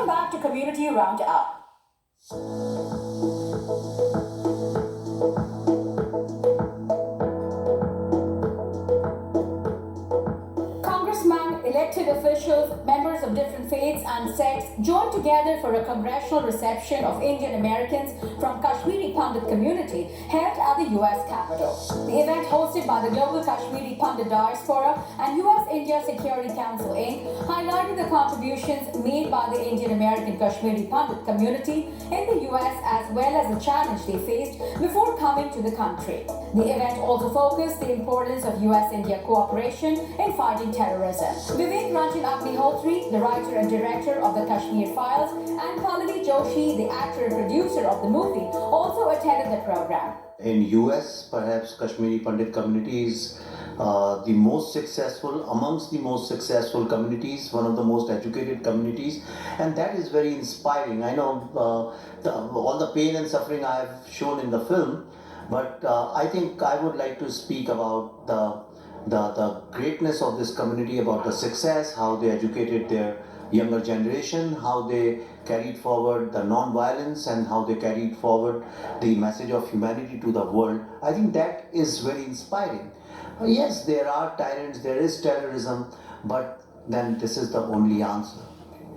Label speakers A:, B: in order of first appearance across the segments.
A: back to Community Roundup. Elected officials, members of different faiths and sects joined together for a congressional reception of Indian Americans from Kashmiri Pandit community held at the US Capitol. The event, hosted by the Global Kashmiri Pandit Diaspora and US-India Security Council Inc., highlighted the contributions made by the Indian American Kashmiri Pandit community in the US as well as the challenge they faced before coming to the country. The event also focused the importance of US-India cooperation in fighting terrorism. Vivek Ranjan Agnihotri, the writer and director of the Kashmir Files, and Pallavi Joshi, the actor and producer of the movie, also attended the program.
B: In US, perhaps Kashmiri Pandit community is the most successful, amongst the most successful communities, one of the most educated communities, and that is very inspiring. I know all the pain and suffering I have shown in the film, but I think I would like to speak about the greatness of this community, about the success, how they educated their younger generation, how they carried forward the non-violence and how they carried forward the message of humanity to the world. I think that is very inspiring. Yes, there are tyrants, there is terrorism, but then this is the only answer.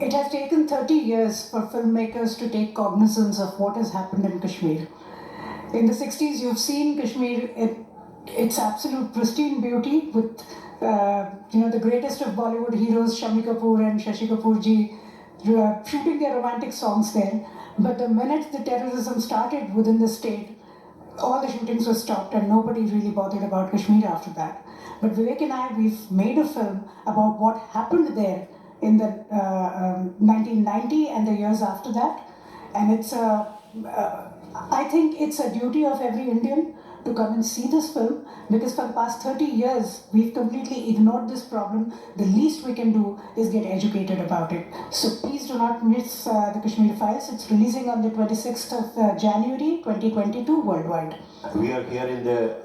C: It has taken 30 years for filmmakers to take cognizance of what has happened in Kashmir. In the 60s, you've seen Kashmir its absolute pristine beauty with the greatest of Bollywood heroes, Shami Kapoor and Shashi Kapoor ji, shooting their romantic songs there. But the minute the terrorism started within the state, all the shootings were stopped and nobody really bothered about Kashmir after that. But Vivek and I, we've made a film about what happened there in the 1990 and the years after that. And it's I think it's a duty of every Indian to come and see this film, because for the past 30 years, we've completely ignored this problem. The least we can do is get educated about it. So please do not miss the Kashmir Files. It's releasing on the 26th of January 2022 worldwide.
D: We are here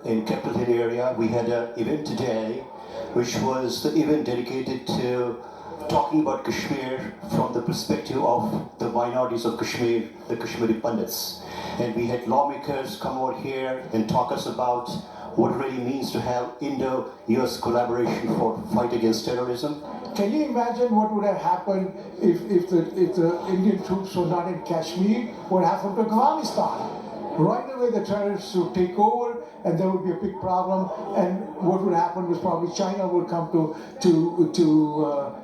D: in Capital Hill area. We had an event today, which was the event dedicated to talking about Kashmir from the perspective of the minorities of Kashmir, the Kashmiri Pandits. And we had lawmakers come over here and talk us about what it really means to have Indo-US collaboration for fight against terrorism.
E: Can you imagine what would have happened if the Indian troops were not in Kashmir? What happened to Afghanistan? Right away the terrorists would take over and there would be a big problem, and what would happen was probably China would come to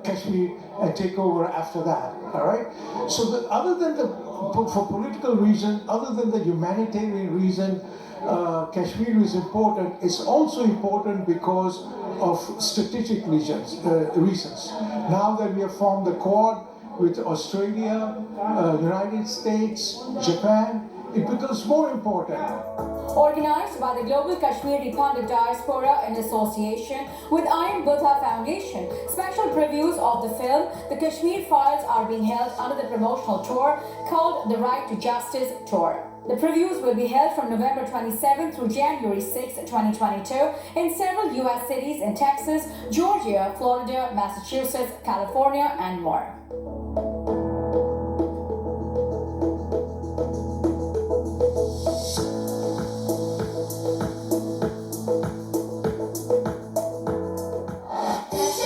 E: Kashmir and take over after that, all right? So other than for political reason, other than the humanitarian reason, Kashmir is important. It's also important because of strategic reasons. Now that we have formed the Quad with Australia, United States, Japan, it becomes more important.
A: Organized by the Global Kashmiri Pandit Diaspora in association with Iron Buddha Foundation, special previews of the film The Kashmir Files are being held under the promotional tour called the Right to Justice Tour. The previews will be held from November 27 through January 6, 2022 in several US cities in Texas, Georgia, Florida, Massachusetts, California, and more.